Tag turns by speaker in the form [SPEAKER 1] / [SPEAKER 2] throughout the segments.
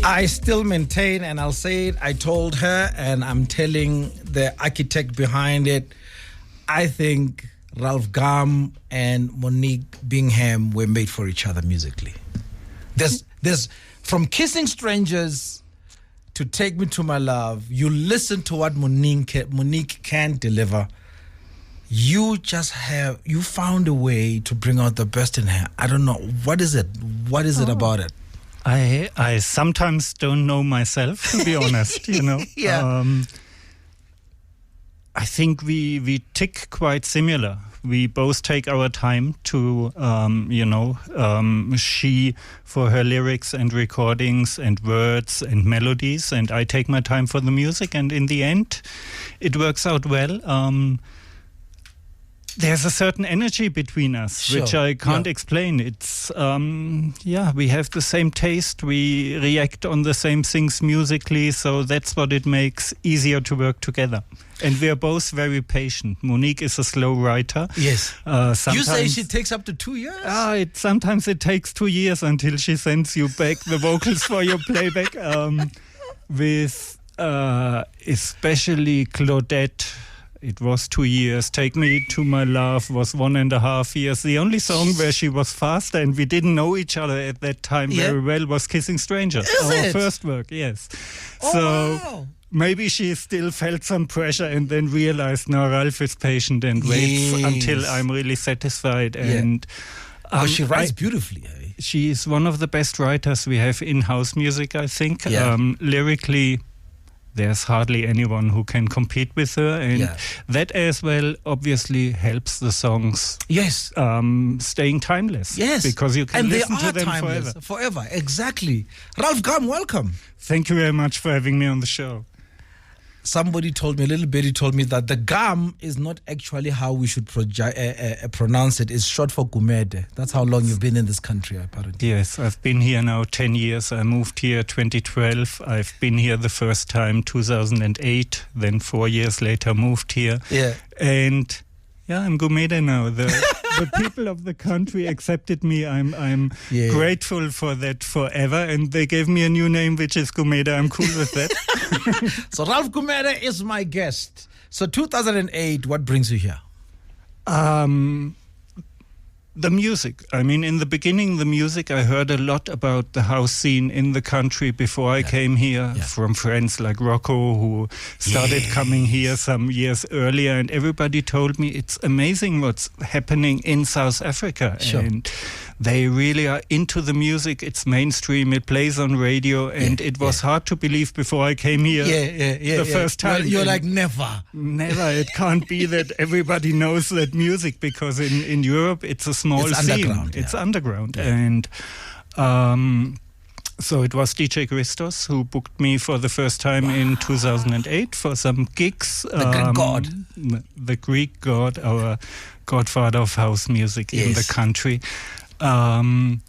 [SPEAKER 1] I still maintain, and I'll say it, I told her, and I'm telling the architect behind it, I think Ralf GUM and Monique Bingham were made for each other musically. There's from Kissing Strangers to Take Me to My Love, you listen to what Monique can deliver. You found a way to bring out the best in her. I don't know. What is it? What is it about it?
[SPEAKER 2] I sometimes don't know myself, to be honest,
[SPEAKER 1] Yeah.
[SPEAKER 2] I think we tick quite similar. We both take our time to, she for her lyrics and recordings and words and melodies, and I take my time for the music, and in the end, it works out well. There's a certain energy between us,
[SPEAKER 1] Sure.
[SPEAKER 2] which I can't explain. It's, we have the same taste. We react on the same things musically, so that's what it makes easier to work together. And we are both very patient. Monique is a slow writer.
[SPEAKER 1] Yes. You say she takes up to 2 years?
[SPEAKER 2] Sometimes it takes 2 years until she sends you back the vocals for your playback. With especially Claudette, it was 2 years. Take Me to My Love was 1.5 years. The only song where she was faster and we didn't know each other at that time very well was Kissing Strangers. Our first work, yes.
[SPEAKER 1] Wow.
[SPEAKER 2] Maybe she still felt some pressure and then realized, now Ralf is patient and waits until I'm really satisfied. And
[SPEAKER 1] she writes beautifully.
[SPEAKER 2] She is one of the best writers we have in house music, I think. Lyrically, there's hardly anyone who can compete with her, and that as well obviously helps the songs staying timeless.
[SPEAKER 1] Yes,
[SPEAKER 2] because you can listen to them
[SPEAKER 1] timeless, forever. Exactly. Ralf GUM, welcome.
[SPEAKER 2] Thank you very much for having me on the show.
[SPEAKER 1] Somebody told me, a little birdie told me that the GUM is not actually how we should pronounce it. It's short for Gumede. That's how long you've been in this country, apparently.
[SPEAKER 2] Yes, I've been here now 10 years. I moved here 2012. I've been here the first time 2008. Then 4 years later moved here.
[SPEAKER 1] Yeah.
[SPEAKER 2] And I'm Gumede now. The people of the country accepted me. I'm grateful for that forever. And they gave me a new name, which is Gumede. I'm cool with that.
[SPEAKER 1] So Ralf Gumede is my guest. So 2008, what brings you here?
[SPEAKER 2] The music. I mean, in the beginning, the music, I heard a lot about the house scene in the country before I came here from friends like Rocco, who started coming here some years earlier. And everybody told me it's amazing what's happening in South Africa.
[SPEAKER 1] Sure.
[SPEAKER 2] And they really are into the music. It's mainstream. It plays on radio. And it was hard to believe before I came here the first time.
[SPEAKER 1] Well, you're like, never.
[SPEAKER 2] Never. It can't be that everybody knows that music, because in Europe, it's a small scene.
[SPEAKER 1] Underground,
[SPEAKER 2] It's underground. And so it was DJ Christos who booked me for the first time in 2008 for some gigs.
[SPEAKER 1] The Greek god.
[SPEAKER 2] The Greek god, our godfather of house music in the country. And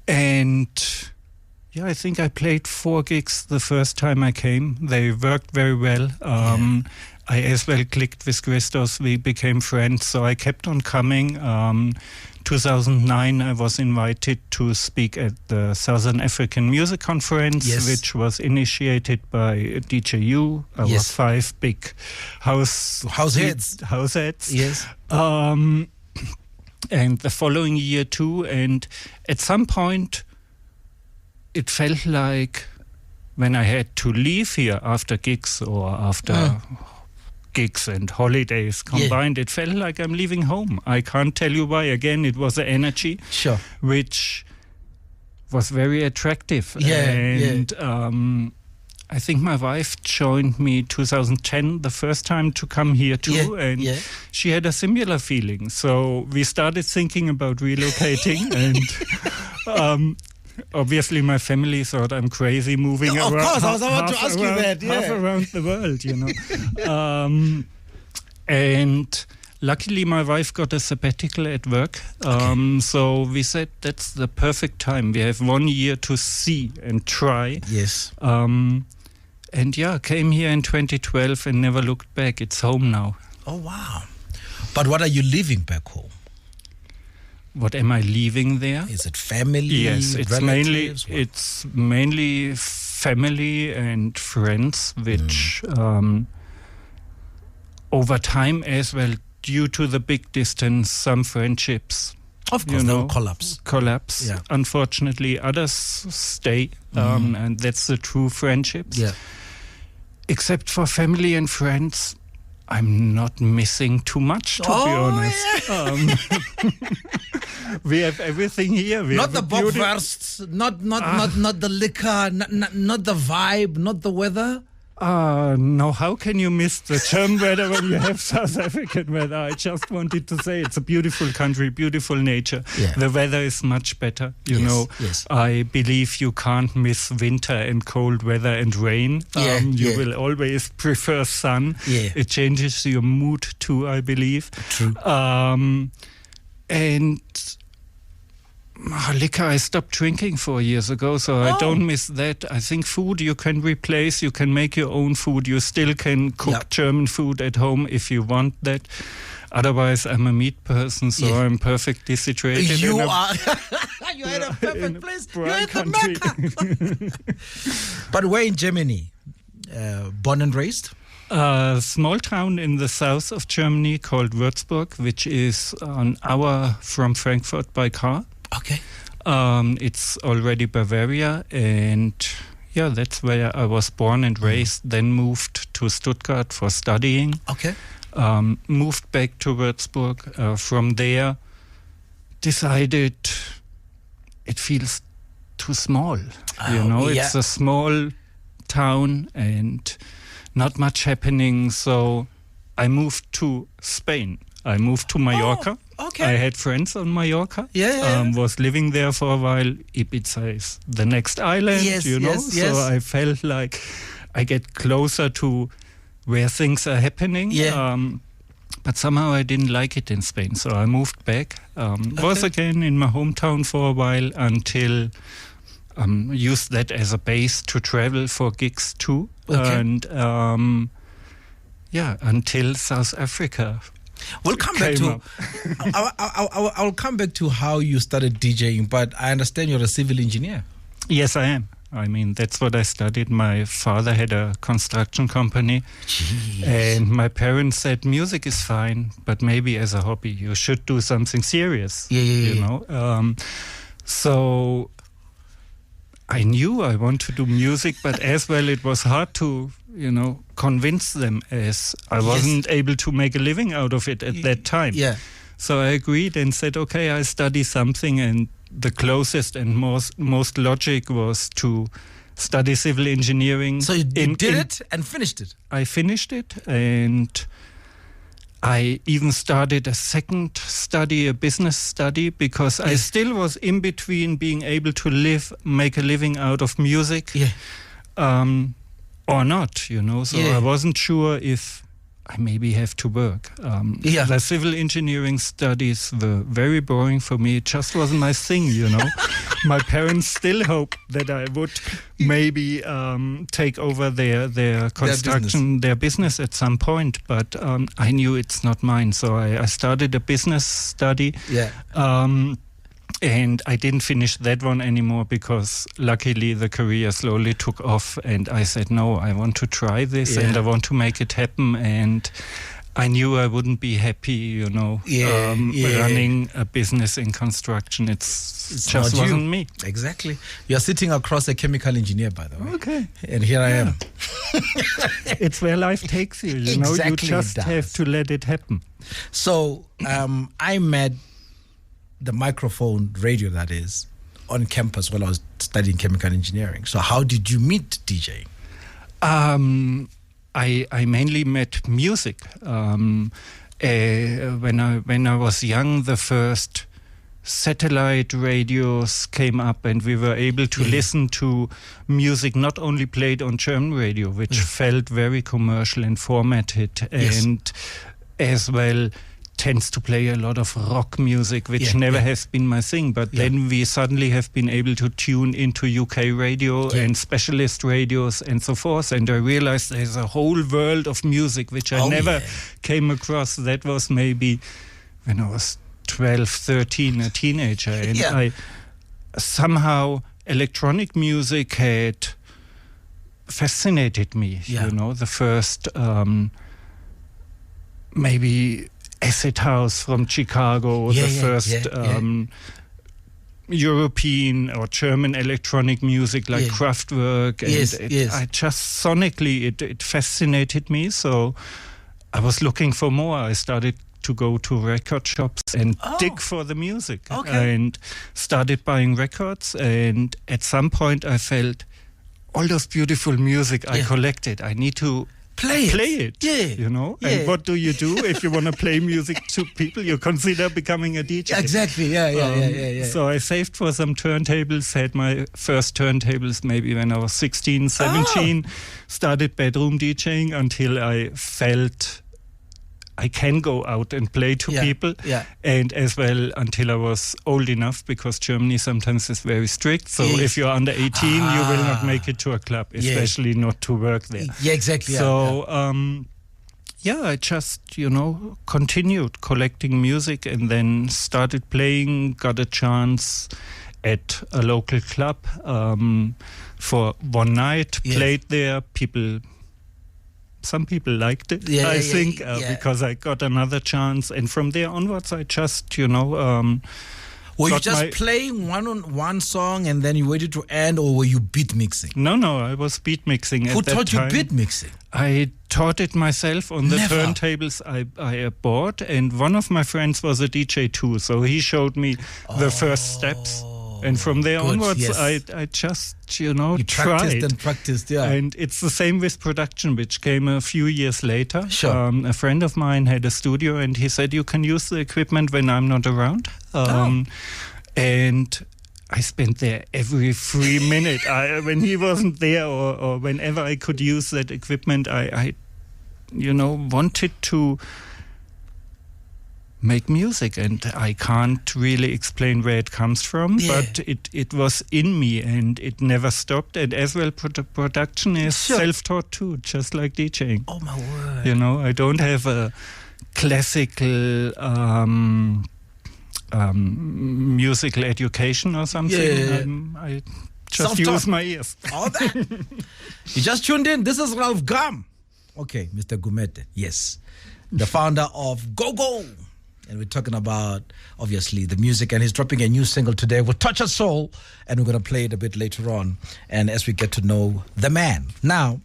[SPEAKER 2] I think I played 4 gigs the first time I came. They worked very well. I as well clicked with Christos. We became friends, so I kept on coming. 2009, I was invited to speak at the Southern African Music Conference, which was initiated by DJU, our 5 big house heads.
[SPEAKER 1] Yes.
[SPEAKER 2] And the following year too, and at some point it felt like when I had to leave here after gigs or after gigs and holidays combined, it felt like I'm leaving home. I can't tell you why. Again, it was the energy, which was very attractive. I think my wife joined me 2010, the first time to come here too, and she had a similar feeling. So we started thinking about relocating, and obviously my family thought I'm crazy moving around.
[SPEAKER 1] Of course, I was about to ask you that.
[SPEAKER 2] Half around the world, and luckily my wife got a sabbatical at work. So we said that's the perfect time. We have 1 year to see and try.
[SPEAKER 1] Yes.
[SPEAKER 2] And came here in 2012 and never looked back. It's home now.
[SPEAKER 1] Oh, wow. But what are you leaving back home?
[SPEAKER 2] what am I leaving there?
[SPEAKER 1] Is it family?
[SPEAKER 2] Yes, it's
[SPEAKER 1] relatives?
[SPEAKER 2] mainly family and friends, which over time as well, due to the big distance, some friendships,
[SPEAKER 1] of course, they'll collapse.
[SPEAKER 2] Yeah. Unfortunately, others stay, and that's the true friendships.
[SPEAKER 1] Yeah.
[SPEAKER 2] Except for family and friends, I'm not missing too much, to be honest.
[SPEAKER 1] Yeah.
[SPEAKER 2] We have everything here. We
[SPEAKER 1] Not
[SPEAKER 2] have
[SPEAKER 1] the bockwursts, not the liquor, not the vibe, not the weather.
[SPEAKER 2] No, how can you miss the German weather when you have South African weather? I just wanted to say it's a beautiful country, beautiful nature.
[SPEAKER 1] Yeah.
[SPEAKER 2] The weather is much better, you know.
[SPEAKER 1] Yes.
[SPEAKER 2] I believe you can't miss winter and cold weather and rain. You will always prefer sun.
[SPEAKER 1] Yeah.
[SPEAKER 2] It changes your mood too, I believe.
[SPEAKER 1] True.
[SPEAKER 2] And liquor, I stopped drinking 4 years ago, so I don't miss that. I think food you can replace, you can make your own food, you still can cook German food at home if you want that. Otherwise, I'm a meat person, so I'm perfectly situated.
[SPEAKER 1] You are. You're in a perfect place. You're in the Mecca. But where in Germany? Born and raised?
[SPEAKER 2] A small town in the south of Germany called Würzburg, which is an hour from Frankfurt by car.
[SPEAKER 1] Okay.
[SPEAKER 2] It's already Bavaria, and that's where I was born and raised. Then moved to Stuttgart for studying.
[SPEAKER 1] Okay.
[SPEAKER 2] Moved back to Würzburg. From there, decided it feels too small. It's a small town and not much happening. So I moved to Spain. I moved to Mallorca.
[SPEAKER 1] Okay.
[SPEAKER 2] I had friends on Mallorca. Was living there for a while. Ibiza is the next island,
[SPEAKER 1] Yes.
[SPEAKER 2] So I felt like I get closer to where things are happening.
[SPEAKER 1] Yeah.
[SPEAKER 2] But somehow I didn't like it in Spain, so I moved back. Was again in my hometown for a while until used that as a base to travel for gigs too.
[SPEAKER 1] Okay.
[SPEAKER 2] And until South Africa.
[SPEAKER 1] We'll come back to. I'll come back to how you started DJing, but I understand you're a civil engineer.
[SPEAKER 2] Yes, I am. I mean, that's what I studied. My father had a construction company.
[SPEAKER 1] Jeez.
[SPEAKER 2] And my parents said, music is fine, but maybe as a hobby, you should do something serious. You know? So I knew I want to do music, but as well, it was hard to, convince them, as I wasn't able to make a living out of it at that time.
[SPEAKER 1] Yeah.
[SPEAKER 2] So I agreed and said, okay, I study something, and the closest and most logic was to study civil engineering.
[SPEAKER 1] So you did it and finished it?
[SPEAKER 2] I finished it, and I even started a second study, a business study, because I still was in between being able to make a living out of music or not, So I wasn't sure if I maybe have to work. The civil engineering studies were very boring for me. It just wasn't my thing, My parents still hoped that I would maybe take over their construction, their business at some point, but I knew it's not mine. So I started a business study. And I didn't finish that one anymore because luckily the career slowly took off, and I said, no, I want to try this and I want to make it happen. And I knew I wouldn't be happy, running a business in construction. It's just wasn't me.
[SPEAKER 1] Exactly. You're sitting across a chemical engineer, by the way.
[SPEAKER 2] Okay.
[SPEAKER 1] And here I am.
[SPEAKER 2] It's where life takes you,
[SPEAKER 1] Exactly,
[SPEAKER 2] You just have to let it happen.
[SPEAKER 1] So I met the microphone radio, that is, on campus while I was studying chemical engineering. So how did you meet DJing?
[SPEAKER 2] I mainly met music. When I was young, the first satellite radios came up, and we were able to listen to music not only played on German radio, which felt very commercial and formatted, and as well tends to play a lot of rock music, which never has been my thing. But then we suddenly have been able to tune into UK radio and specialist radios and so forth. And I realized there's a whole world of music which I never came across. That was maybe when I was 12, 13, a teenager. And I somehow electronic music had fascinated me. You know, the first maybe acid house from Chicago, the first European or German electronic music like Kraftwerk, and I just sonically it fascinated me. So I was looking for more. I started to go to record shops and dig for the music, and started buying records. And at some point, I felt all those beautiful music I collected. I need to play it. You know. And what do you do if you want to play music to people? You consider becoming a DJ.
[SPEAKER 1] Exactly.
[SPEAKER 2] So I saved for some turntables. Had my first turntables maybe when I was 16, 17. Started bedroom DJing until I felt I can go out and play to people, and as well until I was old enough, because Germany sometimes is very strict. So if you're under 18, you will not make it to a club, especially not to work there.
[SPEAKER 1] Yeah, exactly.
[SPEAKER 2] So I just, you know, continued collecting music and then started playing, got a chance at a local club for one night, played there. Some people liked it, I think, because I got another chance. And from there onwards, I just, you know...
[SPEAKER 1] were you just playing one song and then you waited to end, or were you beat mixing?
[SPEAKER 2] No, I was beat mixing at that time.
[SPEAKER 1] Who taught you beat mixing?
[SPEAKER 2] I taught it myself on the turntables I bought. And one of my friends was a DJ too, so he showed me the first steps. And from there onwards, I just, you know, tried.
[SPEAKER 1] Practiced,
[SPEAKER 2] And it's the same with production, which came a few years later.
[SPEAKER 1] Sure.
[SPEAKER 2] A friend of mine had a studio, and he said, you can use the equipment when I'm not around. And I spent there every free minute. When he wasn't there, or whenever I could use that equipment, I you know, wanted to make music, and I can't really explain where it comes from, but it was in me, and it never stopped. And as well, production is self-taught too, just like DJing.
[SPEAKER 1] Oh my word!
[SPEAKER 2] You know, I don't have a classical musical education or something. I just use my ears.
[SPEAKER 1] All that. You just tuned in. This is Ralf GUM. Okay, Mr. Gumete. Yes, the founder of Gogo. And we're talking about, obviously, the music. And he's dropping a new single today, Will Touch a Soul. And we're going to play it a bit later on. And as we get to know the man. Now,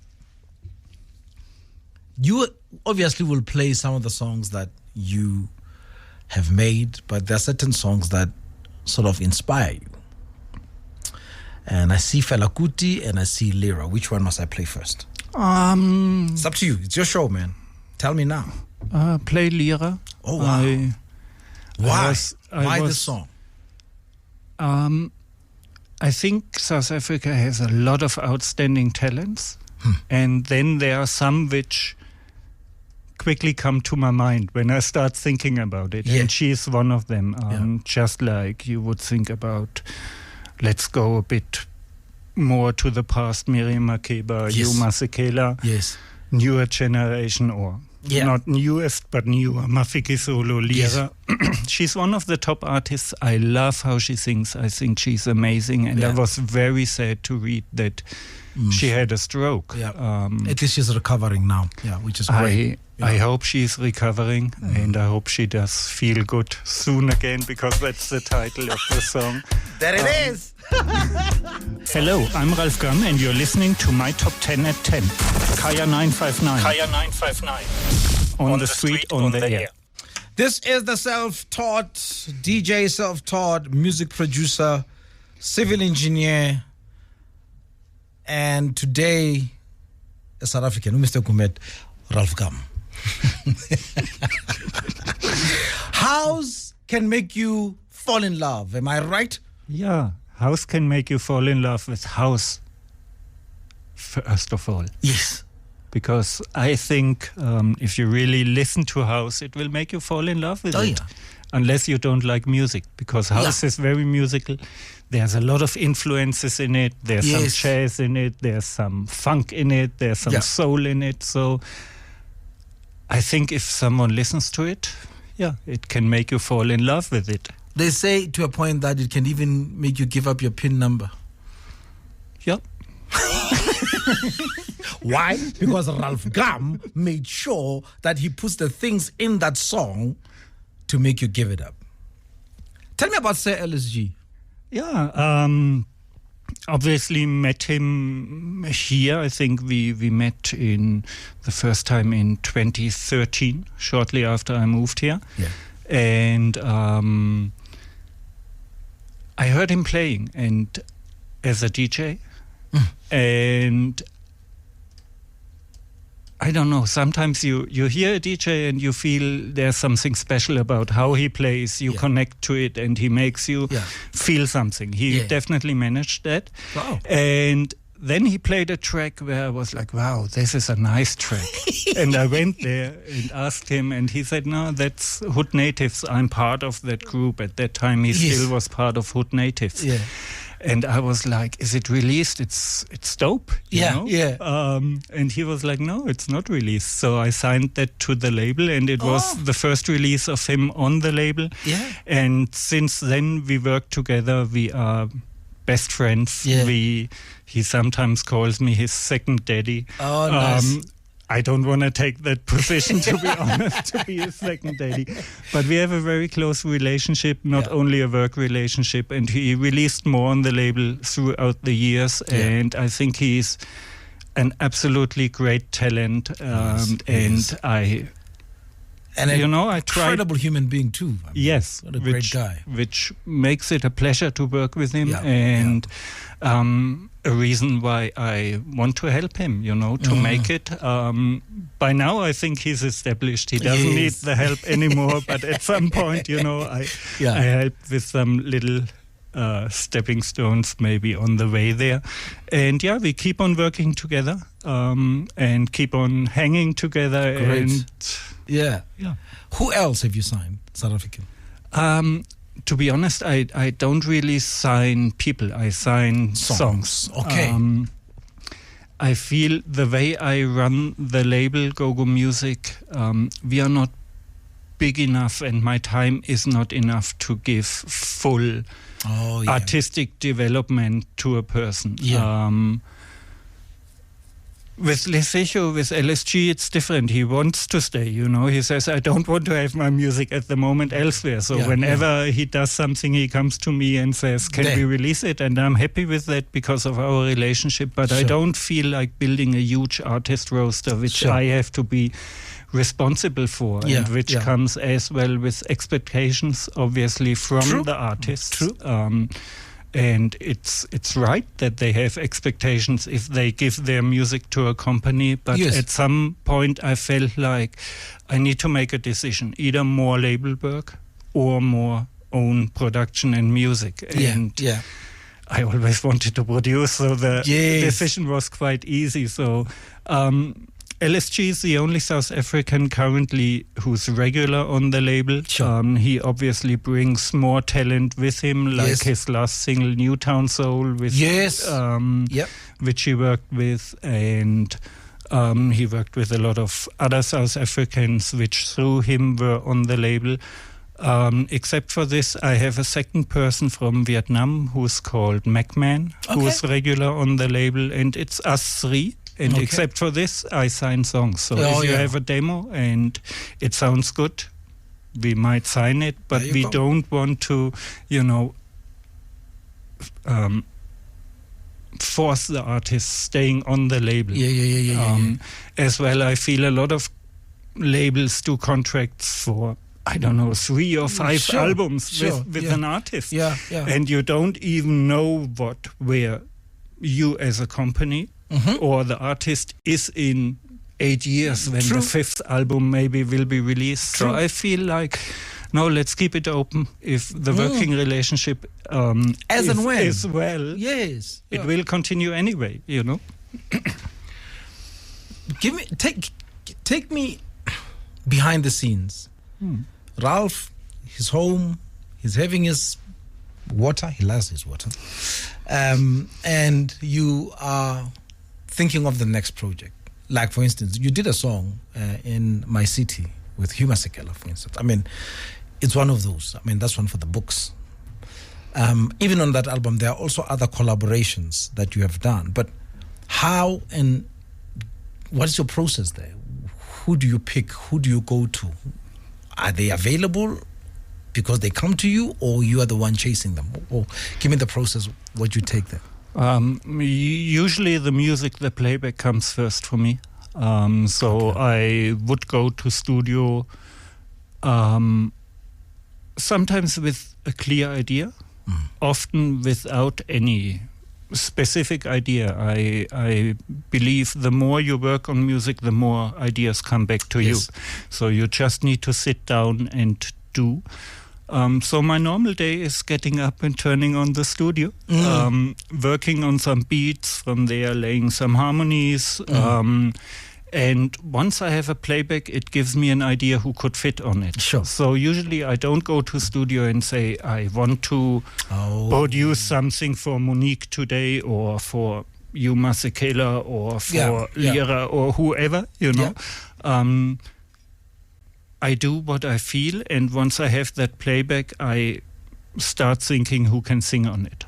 [SPEAKER 1] you obviously will play some of the songs that you have made. But there are certain songs that sort of inspire you. And I see Fela Kuti and I see Lyra. Which one must I play first? It's up to you. It's your show, man. Tell me now.
[SPEAKER 2] Play Lyra.
[SPEAKER 1] Oh, wow. Why this song?
[SPEAKER 2] I think South Africa has a lot of outstanding talents. And then there are some which quickly come to my mind when I start thinking about it. And she's one of them. Just like you would think about, let's go a bit more to the past, Miriam Makeba, Yuma Sekela, newer generation, or not newest, but newer, Mafiki Solo, Lyra. She's one of the top artists. I love how she sings. I think she's amazing. And I was very sad to read that she had a stroke.
[SPEAKER 1] At least she's recovering now, which is great.
[SPEAKER 2] I hope she's recovering, and I hope she does feel good soon again, because that's the title of the song.
[SPEAKER 1] There it is!
[SPEAKER 2] Hello, I'm Ralf GUM, and you're listening to My Top 10 at 10. Kaya 959. Kaya 959. On the street, on the air.
[SPEAKER 1] This is the self-taught DJ, self-taught music producer, civil engineer, and today a South African, Mr. Gumet, Ralf GUM. House can make you fall in love, am I right?
[SPEAKER 2] Yeah, house can make you fall in love with house, first of all.
[SPEAKER 1] Yes.
[SPEAKER 2] Because I think if you really listen to house, it will make you fall in love with it. Unless you don't like music, because house is very musical. There's a lot of influences in it. There's some jazz in it. There's some funk in it. There's some soul in it. So I think if someone listens to it, it can make you fall in love with it.
[SPEAKER 1] They say to a point that it can even make you give up your PIN number.
[SPEAKER 2] Yep.
[SPEAKER 1] Why? Because Ralf GUM made sure that he puts the things in that song to make you give it up. Tell me about Sir LSG.
[SPEAKER 2] Yeah, obviously met him here. I think we met in the first time in 2013, shortly after I moved here.
[SPEAKER 1] Yeah.
[SPEAKER 2] And I heard him playing and as a DJ. And I don't know, sometimes you hear a DJ and you feel there's something special about how he plays, you connect to it and he makes you feel something. He definitely managed that.
[SPEAKER 1] Wow.
[SPEAKER 2] And then he played a track where I was like, wow, this is a nice track. And I went there and asked him and he said, no, that's Hood Natives. I'm part of that group. At that time he still was part of Hood Natives.
[SPEAKER 1] Yeah.
[SPEAKER 2] And I was like, is it released? It's dope, you know?
[SPEAKER 1] Yeah.
[SPEAKER 2] And he was like, no, it's not released. So I signed that to the label and it was the first release of him on the label.
[SPEAKER 1] Yeah.
[SPEAKER 2] And since then we work together. We are best friends.
[SPEAKER 1] Yeah.
[SPEAKER 2] He sometimes calls me his second daddy.
[SPEAKER 1] Oh, nice.
[SPEAKER 2] I don't want to take that position, to be honest, to be his second daddy. But we have a very close relationship, not only a work relationship. And he released more on the label throughout the years. And I think he's an absolutely great talent.
[SPEAKER 1] And
[SPEAKER 2] you know, I tried.
[SPEAKER 1] Incredible human being too. I mean,
[SPEAKER 2] yes,
[SPEAKER 1] what a great guy.
[SPEAKER 2] Which makes it a pleasure to work with him, a reason why I want to help him. You know, to make it. By now, I think he's established. He doesn't need the help anymore. But at some point, you know, I help with some little stepping stones maybe on the way there. And we keep on working together and keep on hanging together.
[SPEAKER 1] Great.
[SPEAKER 2] And
[SPEAKER 1] yeah. Who else have you signed, South African?
[SPEAKER 2] To be honest, I don't really sign people. I sign songs.
[SPEAKER 1] Okay.
[SPEAKER 2] I feel the way I run the label Gogo Music, we are not big enough and my time is not enough to give full artistic development to a person. With Lesego, with LSG, it's different. He wants to stay, you know. He says, I don't want to have my music at the moment elsewhere. So whenever he does something, he comes to me and says, can we release it? And I'm happy with that because of our relationship. But I don't feel like building a huge artist roster, which I have to be responsible for, and which comes as well with expectations, obviously, from the artists. And it's right that they have expectations if they give their music to a company. But at some point, I felt like I need to make a decision, either more label work or more own production and music. And I always wanted to produce, so the decision was quite easy. So LSG is the only South African currently who's regular on the label. He obviously brings more talent with him, like his last single, Newtown Soul, with, which he worked with. And he worked with a lot of other South Africans, which through him were on the label. Except for this, I have a second person from Vietnam who's called MacMan, who's regular on the label. And it's us three. And except for this, I sign songs. So if you have a demo and it sounds good, we might sign it. But we don't want to, you know, force the artist staying on the label. As well, I feel a lot of labels do contracts for, I don't know, 3 or 5 albums with an artist. And you don't even know where you as a company or the artist is in 8 years when the 5th album maybe will be released. So I feel like, no, let's keep it open. If the working relationship
[SPEAKER 1] as and when
[SPEAKER 2] is well, it will continue anyway, you know.
[SPEAKER 1] Take me behind the scenes. Ralf, his home, he's having his water. He loves his water. And you are thinking of the next project. Like, for instance, you did a song in my city with Hugh Masekela, for instance. I mean, it's one of those. I mean, that's one for the books. Even on that album, there are also other collaborations that you have done. But how and what is your process there? Who do you pick? Who do you go to? Are they available because they come to you, or you are the one chasing them? Or give me the process, what you take there.
[SPEAKER 2] Usually the music, the playback comes first for me. So I would go to studio sometimes with a clear idea, often without any specific idea. I believe the more you work on music, the more ideas come back to you. So you just need to sit down and do. So my normal day is getting up and turning on the studio, working on some beats, from there laying some harmonies. And once I have a playback, it gives me an idea who could fit on it.
[SPEAKER 1] Sure.
[SPEAKER 2] So usually I don't go to studio and say, I want to produce something for Monique today, or for Hugh Masekela, or for Lira, or whoever, you know. Yeah. I do what I feel, and once I have that playback, I start thinking who can sing on it.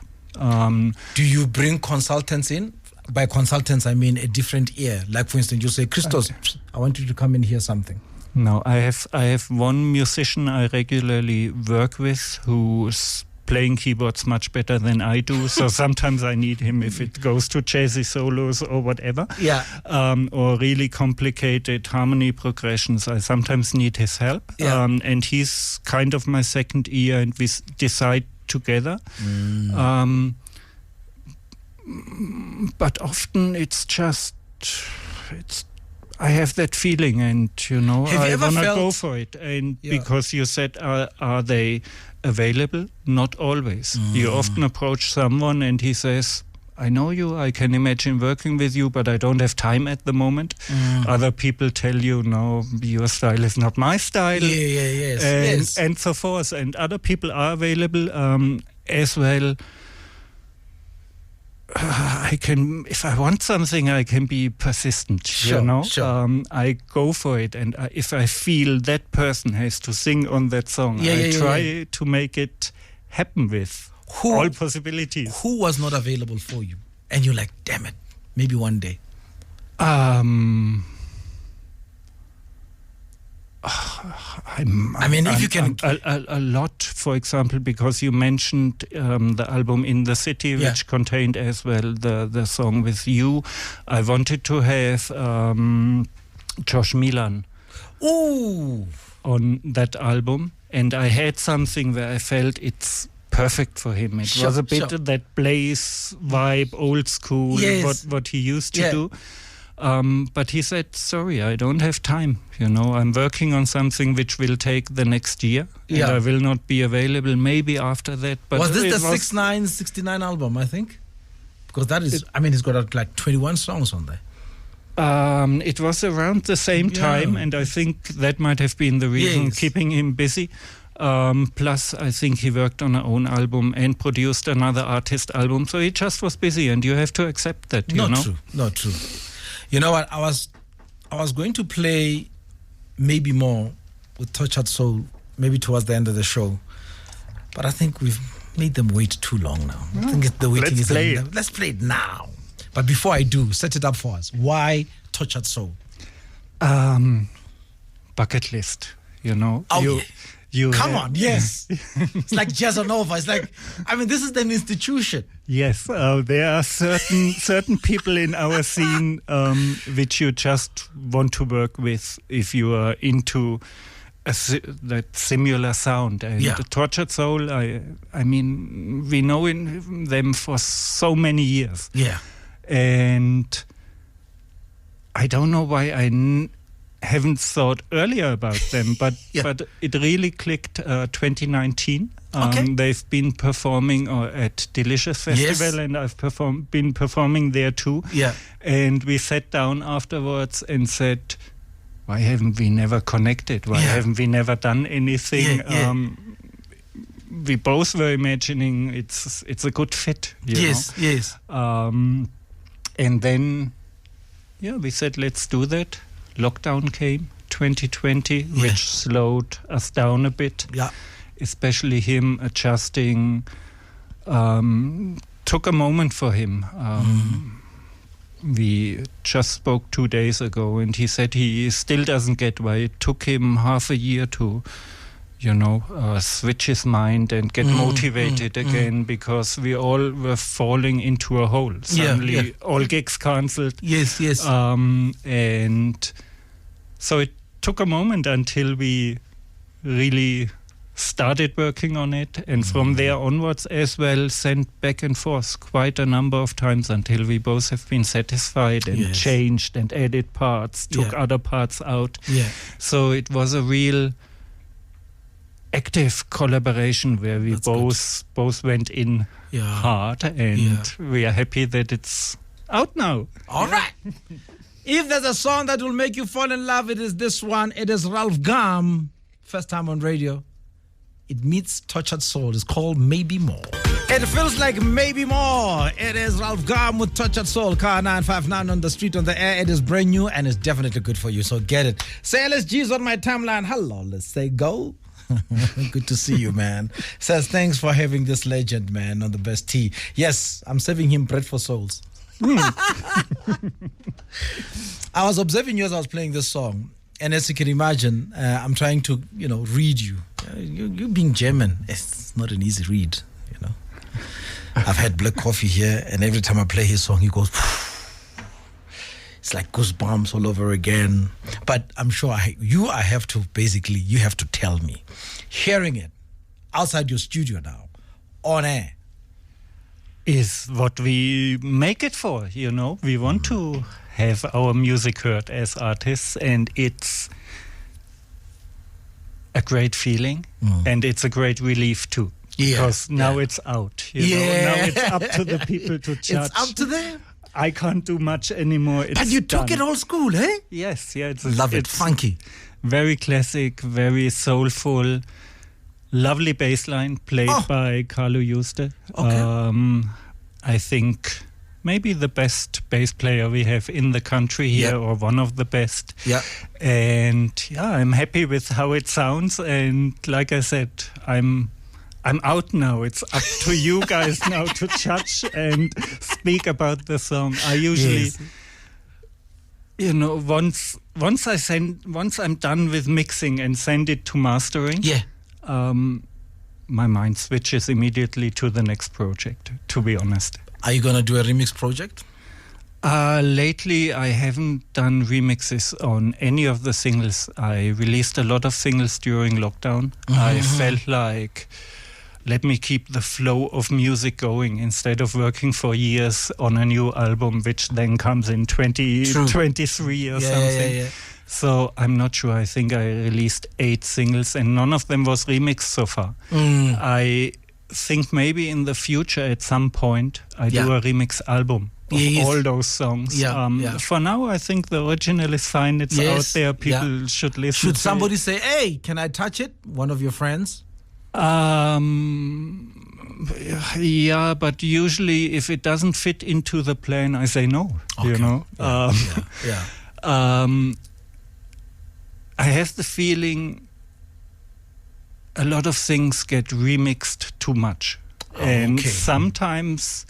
[SPEAKER 1] Do you bring consultants in? By consultants, I mean a different ear. Like, for instance, you say, Christos, I want you to come and hear something.
[SPEAKER 2] No, I have one musician I regularly work with who's playing keyboards much better than I do. So sometimes I need him if it goes to jazzy solos or whatever. Yeah. Or really complicated harmony progressions. I sometimes need his help. Yeah. And he's kind of my second ear, and we decide together. But often it's just, I have that feeling, and I want to go for it. And because you said, are they available? Not always. You often approach someone and he says, I know you, I can imagine working with you, but I don't have time at the moment. Other people tell you, no, your style is not my style. And so forth. And other people are available as well. I can, if I want something, I can be persistent, Sure. I go for it, and if I feel that person has to sing on that song, I try to make it happen with all possibilities.
[SPEAKER 1] Who was not available for you? And you're like, damn it, maybe one day. If you can...
[SPEAKER 2] A lot, for example, because you mentioned the album In the City, which contained as well the song with you. I wanted to have Josh Milan on that album, and I had something where I felt it's perfect for him. It was a bit of that Blaze vibe, old school, what he used to do. But he said, sorry, I don't have time. I'm working on something which will take the next year. And I will not be available maybe after that. But
[SPEAKER 1] was this the 69 album, I think? Because that is, he's got like 21 songs on there.
[SPEAKER 2] It was around the same time, and I think that might have been the reason keeping him busy. Plus, I think he worked on her own album and produced another artist album. So he just was busy, and you have to accept that,
[SPEAKER 1] Not true. You know what? I was going to play maybe more with Tortured Soul, maybe towards the end of the show, but I think we've made them wait too long now. I think the waiting is. Let's play it now. But before I do, set it up for us. Why Tortured Soul?
[SPEAKER 2] Bucket list.
[SPEAKER 1] Come on, yes. It's like Jazz Nova. It's like, this is an institution.
[SPEAKER 2] Yes, there are certain people in our scene which you just want to work with if you are into that similar sound. And the Tortured Soul, we know them for so many years. Yeah. And I don't know why I haven't thought earlier about them, but it really clicked 2019. They've been performing at Delicious Festival, and I've been performing there too. Yeah. And we sat down afterwards and said, why haven't we never connected? Why haven't we never done anything? We both were imagining it's a good fit. Yes. And then, we said, let's do that. Lockdown came, 2020, which slowed us down a bit.
[SPEAKER 1] Yeah.
[SPEAKER 2] Especially him adjusting. Took a moment for him. We just spoke 2 days ago, and he said he still doesn't get why it took him half a year to, switch his mind and get motivated again, because we all were falling into a hole. Suddenly, all gigs cancelled.
[SPEAKER 1] Yes.
[SPEAKER 2] And so it took a moment until we really started working on it, and from there onwards as well, sent back and forth quite a number of times until we both have been satisfied and changed and added parts, took other parts out. So it was a real active collaboration where we both went in hard, and we are happy that it's out now.
[SPEAKER 1] All right. If there's a song that will make you fall in love, it is this one. It is Ralf GUM, first time on radio. It meets Tortured Soul. It's called Maybe More. It feels like maybe more. It is Ralf GUM with Tortured Soul. Car 959 on the street, on the air. It is brand new and it's definitely good for you. So get it. Say LSG's on my timeline. Hello, let's say go. Good to see you, man. Says thanks for having this legend, man, on the best tea. Yes, I'm serving him bread for souls. I was observing you as I was playing this song. And as you can imagine, I'm trying to, read you. You being German, it's not an easy read, I've had black coffee here, and every time I play his song, he goes, it's like goosebumps all over again. But I'm sure you have to tell me, hearing it outside your studio now, on air,
[SPEAKER 2] is what we make it for, We want to have our music heard as artists, and it's a great feeling, and it's a great relief too. Because now it's out. Now it's up to the people to judge.
[SPEAKER 1] It's up to them.
[SPEAKER 2] I can't do much anymore. It's
[SPEAKER 1] but you
[SPEAKER 2] done.
[SPEAKER 1] took it old school, eh?
[SPEAKER 2] Yes, it's
[SPEAKER 1] love it. Funky.
[SPEAKER 2] Very classic, very soulful, lovely bass line played by Carlo Juste.
[SPEAKER 1] Okay.
[SPEAKER 2] I think maybe the best bass player we have in the country here, or one of the best.
[SPEAKER 1] Yeah.
[SPEAKER 2] And I'm happy with how it sounds. And like I said, I'm out now. It's up to you guys now to judge and speak about the song. I usually, once I'm done with mixing and send it to mastering, my mind switches immediately to the next project, to be honest.
[SPEAKER 1] Are you going to do a remix project?
[SPEAKER 2] Lately, I haven't done remixes on any of the singles. I released a lot of singles during lockdown. I felt like, let me keep the flow of music going instead of working for years on a new album, which then comes in 2023 or something. Yeah. So I'm not sure. I think I released 8 singles and none of them was remixed so far. I think maybe in the future at some point I do a remix album of all those songs. For now, I think the original is fine. It's out there. People should listen.
[SPEAKER 1] Should somebody say, hey, can I touch it? One of your friends?
[SPEAKER 2] Yeah, but usually if it doesn't fit into the plan, I say no.
[SPEAKER 1] Okay.
[SPEAKER 2] I have the feeling a lot of things get remixed too much. And sometimes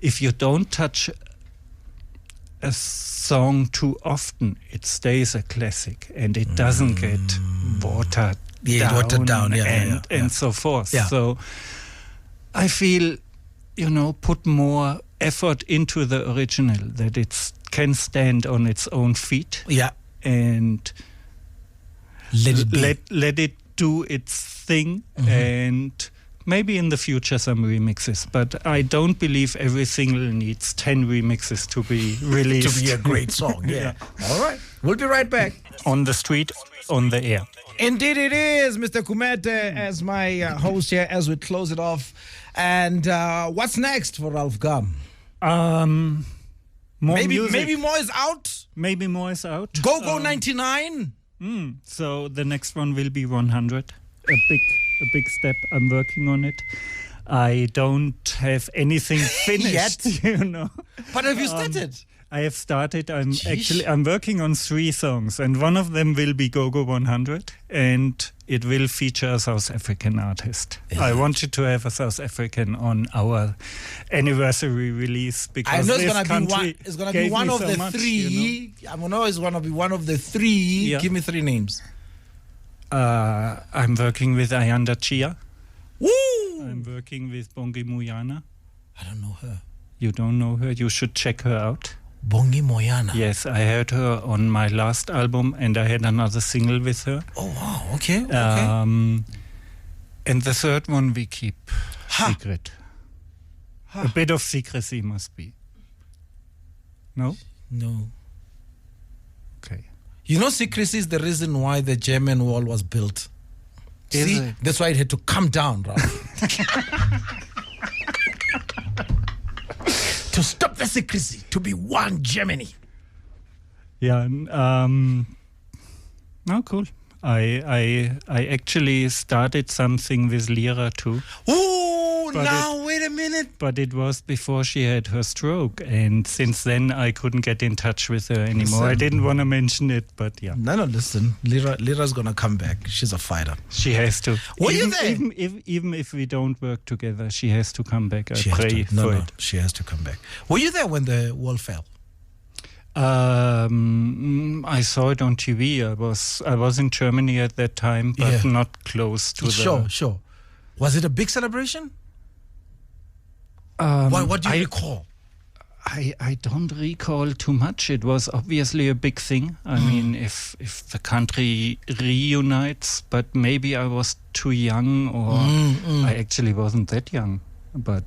[SPEAKER 2] if you don't touch a song too often, it stays a classic and it doesn't get watered down and so forth. So I feel, put more effort into the original, that it can stand on its own feet. And let it do its thing, and maybe in the future some remixes. But I don't believe every single needs 10 remixes to be released.
[SPEAKER 1] To be a great song, All right, we'll be right back.
[SPEAKER 2] On the street, on the air.
[SPEAKER 1] Indeed it is, Mr. Kumete, as my host here, as we close it off. And what's next for Ralf GUM?
[SPEAKER 2] Maybe
[SPEAKER 1] more is out.
[SPEAKER 2] Maybe more is out.
[SPEAKER 1] Gogo 99.
[SPEAKER 2] So the next one will be 100. A big step. I'm working on it. I don't have anything finished,
[SPEAKER 1] yet. But have you started?
[SPEAKER 2] I have started. I'm working on 3 songs, and one of them will be Gogo 100, and it will feature a South African artist. I wanted to have a South African on our anniversary release because
[SPEAKER 1] I know
[SPEAKER 2] it's
[SPEAKER 1] gonna be one of the 3. I know it's gonna be one of the 3. Yeah. Give me 3 names.
[SPEAKER 2] I'm working with Ayanda Chia.
[SPEAKER 1] Woo!
[SPEAKER 2] I'm working with Bongi Moyana.
[SPEAKER 1] I don't know her.
[SPEAKER 2] You don't know her? You should check her out.
[SPEAKER 1] Bongi Moyana.
[SPEAKER 2] Yes, I heard her on my last album, and I had another single with her.
[SPEAKER 1] Oh wow! Okay.
[SPEAKER 2] And the third one we keep secret. A bit of secrecy must be. No?
[SPEAKER 1] No.
[SPEAKER 2] Okay.
[SPEAKER 1] You know, secrecy is the reason why the German wall was built. See, that's why it had to come down, Ralf. To stop the secrecy, to be one Germany.
[SPEAKER 2] Yeah. No, cool. I actually started something with Lira too.
[SPEAKER 1] Oh, now wait a minute.
[SPEAKER 2] But it was before she had her stroke, and since then I couldn't get in touch with her anymore. I didn't want to mention it, but yeah.
[SPEAKER 1] No, listen. Lira's gonna come back. She's a fighter.
[SPEAKER 2] She has to.
[SPEAKER 1] Were you there?
[SPEAKER 2] Even if we don't work together, she has to come back. I pray for it.
[SPEAKER 1] She has to come back. Were you there when the wall fell?
[SPEAKER 2] I saw it on TV. I was in Germany at that time, but not close to the...
[SPEAKER 1] Sure. Was it a big celebration? What do you recall?
[SPEAKER 2] I don't recall too much. It was obviously a big thing. I mean, if the country reunites, but maybe I was too young, or I actually wasn't that young. But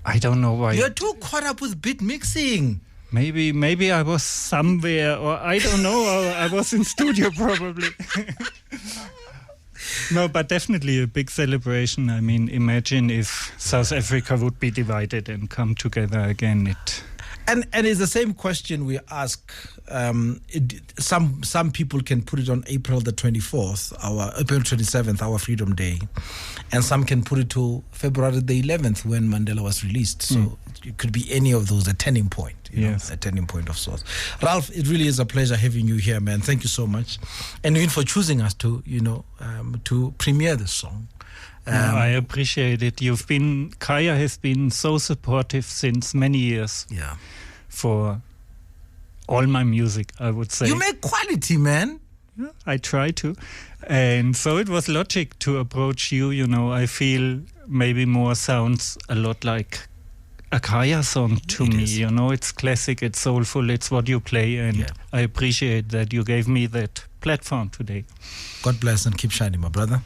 [SPEAKER 2] I don't know why.
[SPEAKER 1] You're too caught up with beat mixing.
[SPEAKER 2] Maybe I was somewhere, or I don't know, or I was in studio probably. No, but definitely a big celebration. I mean, imagine if South Africa would be divided and come together again.
[SPEAKER 1] And it's the same question we ask. Some people can put it on April the 24th, April 27th, our Freedom Day, and some can put it to February the 11th when Mandela was released. So it could be any of those, a turning point. A turning point of sorts. Ralf, it really is a pleasure having you here, man. Thank you so much, and even for choosing us to premiere this song.
[SPEAKER 2] I appreciate it. Kaya has been so supportive since many years.
[SPEAKER 1] Yeah.
[SPEAKER 2] For all my music, I would say.
[SPEAKER 1] You make quality, man.
[SPEAKER 2] Yeah, I try to. And so it was logic to approach you. I feel maybe more sounds a lot like a Kaya song to me. It's classic, it's soulful, it's what you play. And I appreciate that you gave me that platform today.
[SPEAKER 1] God bless and keep shining, my brother.